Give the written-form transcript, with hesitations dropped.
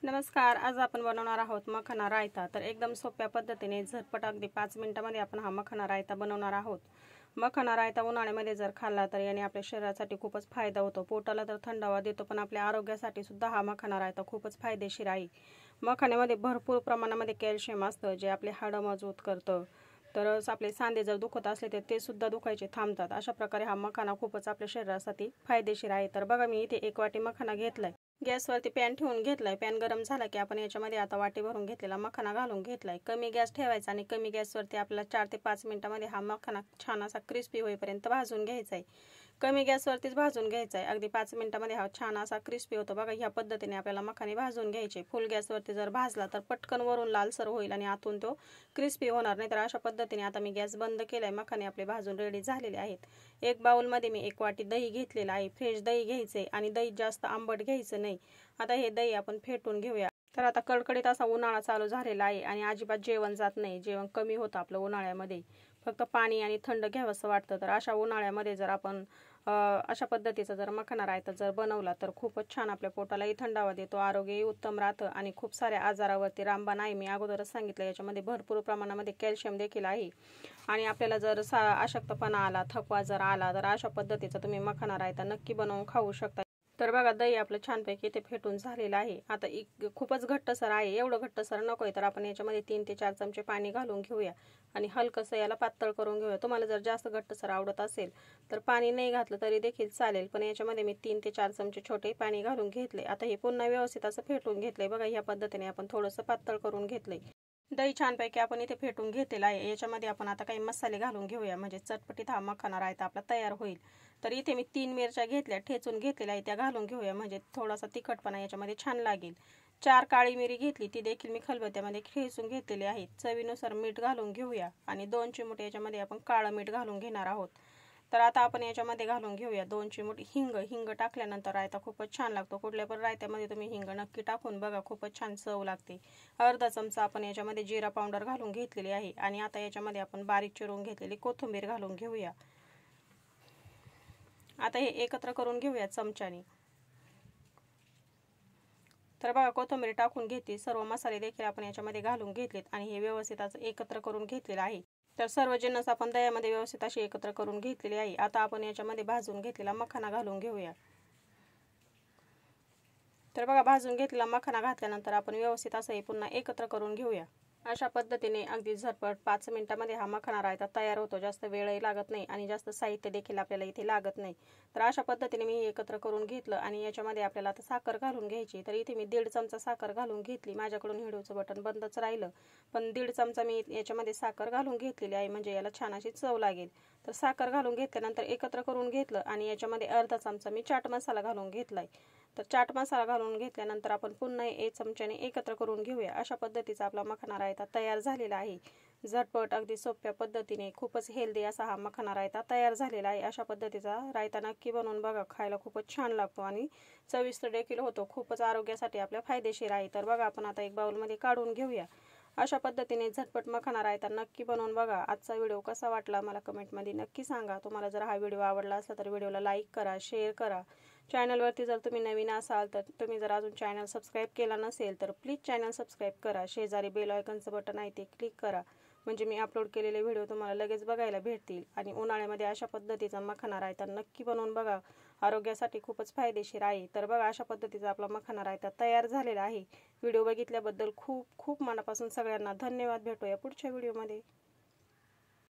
नमस्कार। आज आपण बनवणार आहोत मखाना रायता। तर एकदम सोप्या पद्धतीने झटपट अगदी 5 मिनिटांमध्ये आपण हा मखाना रायता बनवणार आहोत। मखाना रायता उन्हाळ्यामध्ये जर खाल्ला तर याने आपल्या शरीरासाठी खूपच फायदा होतो। पोटाला तर थंडावा देतो, पण आपल्या आरोग्यासाठी सुद्धा हा मखाना रायता खूपच फायदेशीर आहे। मखाण्यामध्ये भरपूर प्रमाणामध्ये कॅल्शियम असतं, जे आपले हाडं मजबूत करतं। तर आपले सांधे जर दुखत असले तर ते सुद्धा दुखायचे थांबतात। अशा प्रकारे हा मखाना खूपच आपल्या शरीरासाठी फायदेशीर आहे। तर बघा, मी इथे 1 वाटी मखाना घेतलाय। गॅसवरती पॅन ठेवून घेतलाय। पॅन गरम झाला की आपण याच्यामध्ये आता वाटी भरून घेतलेला मखाना घालून घेतलाय। कमी गॅस ठेवायचा आणि कमी गॅसवरती आपल्याला 4 ते 5 मिनिटांमध्ये हा मखाना छान असा क्रिस्पी होईपर्यंत भाजून घ्यायचा आहे। कमी गॅसवरतीच भाजून घ्यायचा आहे। अगदी 5 मिनिटांमध्ये हा छान असा क्रिस्पी होतो। बघा, ह्या पद्धतीने आपल्याला मखाने भाजून घ्यायचे। फुल गॅसवरती जर भाजला तर पटकन वरून लालसर होईल आणि आतून तो क्रिस्पी होणार नाही। तर अशा पद्धतीने आता मी गॅस बंद केलाय। मखाने आपले भाजून रेडी झालेले आहेत। एक बाउलमध्ये मी 1 वाटी दही घेतलेला आहे। फ्रेश दही घ्यायचे आणि दही जास्त आंबट घ्यायचं नाही। आता हे दही आपण फेटून घेऊया। तर आता कडकडीत असा उन्हाळा चालू झालेला आहे आणि अजिबात जेवण जात नाही। जेवण कमी होतं आपलं उन्हाळ्यामध्ये, फक्त पाणी आणि थंड घ्यावंसं वाटतं। तर अशा उन्हाळ्यामध्ये जर आपण अशा पद्धतीचा जर मखाना रायता जर बनवला तर खूपच छान आपल्या पोटालाही थंडावा देतो, आरोग्यही उत्तम राहतं आणि खूप साऱ्या आजारावरती रामबाण आहे। मी अगोदरच सांगितलं, याच्यामध्ये भरपूर प्रमाणामध्ये कॅल्शियम देखील आहे आणि आपल्याला जर अशक्तपणा आला, थकवा जर आला तर अशा पद्धतीचा तुम्ही मखाना रायता नक्की बनवून खाऊ शकता। तर बघा, दही आपलं छानपैकी इथे फेटून झालेलं आहे। आता खूपच घट्टसर आहे, एवढं घट्टसर नकोय। तर आपण याच्यामध्ये 3 ते 4 चमचे पाणी घालून घेऊया आणि हलकंसं याला पातळ करून घेऊया। तुम्हाला जर जास्त घट्टसर आवडत असेल तर पाणी नाही घातलं तरी देखील चालेल, पण याच्यामध्ये मी 3 ते 4 चमचे छोटे पाणी घालून घेतले। आता हे पुन्हा व्यवस्थित असं फेटून घेतलंय। बघा, ह्या पद्धतीने आपण थोडंसं पातळ करून घेतलंय। दही छानपैकी आपण इथे फेटून घेतलेला आहे। याच्यामध्ये आपण आता काही मसाले घालून घेऊया, म्हणजे चटपटीत हा मखाना रायता आपला तयार होईल। तर इथे मी 3 मिरच्या घेतल्या, ठेचून घेतलेल्या आहे, त्या घालून घेऊया, म्हणजे थोडासा तिखटपणा याच्यामध्ये छान लागेल। 4 काळी मिरी घेतली, ती देखील मी खलबत्त्यामध्ये ठेचून घेतलेली आहे। चवीनुसार मीठ घालून घेऊया आणि 2 चिमूट याच्यामध्ये आपण काळं मीठ घालून घेणार आहोत। तर आता आपण याच्यामध्ये घालून घेऊया 2 चिमूट हिंग। हिंग टाकल्यानंतर रायता खूपच छान लागतो। कुठल्या पण रायत्यामध्ये तुम्ही हिंग नक्की टाकून बघा, खूपच छान चव लागते। अर्धा चमचा आपण याच्यामध्ये जिरा पावडर घालून घेतलेली आहे आणि आता याच्यामध्ये आपण बारीक चिरून घेतलेली कोथिंबीर घालून घेऊया। आता हे एकत्र करून घेऊया चमच्याने। तर बघा, कोथिंबीर टाकून घेतली, सर्व मसाले देखील आपण याच्यामध्ये घालून घेतलेत आणि हे व्यवस्थित असं एकत्र करून घेतलेलं आहे। तर सर्व जिन्नस आपण दह्यामध्ये व्यवस्थित असे एकत्र करून घेतलेले आहे। आता आपण याच्यामध्ये भाजून घेतलेला मखाना घालून घेऊया। तर बघा, भाजून घेतलेला मखाना घातल्यानंतर आपण व्यवस्थित असं हे पुन्हा एकत्र करून घेऊया। अशा पद्धतीने अगदी झटपट 5 मिनिटांमध्ये हा मखाना रायता तयार होतो। जास्त वेळही लागत नाही आणि जास्त साहित्य देखील आपल्याला इथे लागत नाही। तर अशा पद्धतीने मी एकत्र करून घेतलं आणि याच्यामध्ये आपल्याला आता साखर घालून घ्यायची। तर इथे मी 1.5 चमचा साखर घालून घेतली। माझ्याकडून व्हिडिओचं बटन बंदच राहिलं, पण 1.5 चमचा मी याच्यामध्ये साखर घालून घेतलेली आहे, म्हणजे याला छान अशी चव लागेल। तर साखर घालून घेतल्यानंतर एकत्र करून घेतलं आणि याच्यामध्ये अर्धा चमचा मी चाट मसाला घालून घेतलाय। तर चाट मसाला घालून घेतल्यानंतर आपण पुन्हा 1 चमच्याने एकत्र करून घेऊया। अशा पद्धतीचा आपला मखाना रायता तयार झालेला आहे। झटपट अगदी सोप्या पद्धतीने खूपच हेल्दी असा हा मखाना रायता तयार झालेला आहे। अशा पद्धतीचा रायता नक्की बनवून बघा, खायला खूपच छान लागतो आणि चविष्ट देखील होतो। खूपच आरोग्यासाठी आपल्या फायदेशीर आहे। तर बघा, आपण आता एक बाउलमध्ये काढून घेऊया। अशा पद्धतीने झटपट मखाना रायता नक्की बनवून बघा। आजचा व्हिडिओ कसा वाटला मला कमेंटमध्ये नक्की सांगा। तुम्हाला जर हा व्हिडिओ आवडला असेल तर व्हिडिओला लाईक करा, शेअर करा। चॅनलवरती जर तुम्ही नवीन असाल तर तुम्ही जर अजून चॅनल सबस्क्राईब केला नसेल तर प्लीज चॅनल सबस्क्राईब करा। शेजारी बेल आयकॉनचं बटन आहे ते क्लिक करा, म्हणजे मी अपलोड केलेले व्हिडिओ तुम्हाला लगेच बघायला भेटतील। आणि उन्हाळ्यामध्ये अशा पद्धतीचा मखाना रायता नक्की बनवून बघा, आरोग्यासाठी खूपच फायदेशीर आहे। तर बघा, अशा पद्धतीचा आपला मखाना रायता तयार झालेला आहे। व्हिडिओ बघितल्याबद्दल खूप खूप मनापासून सगळ्यांना धन्यवाद। भेटूया पुढच्या व्हिडिओमध्ये।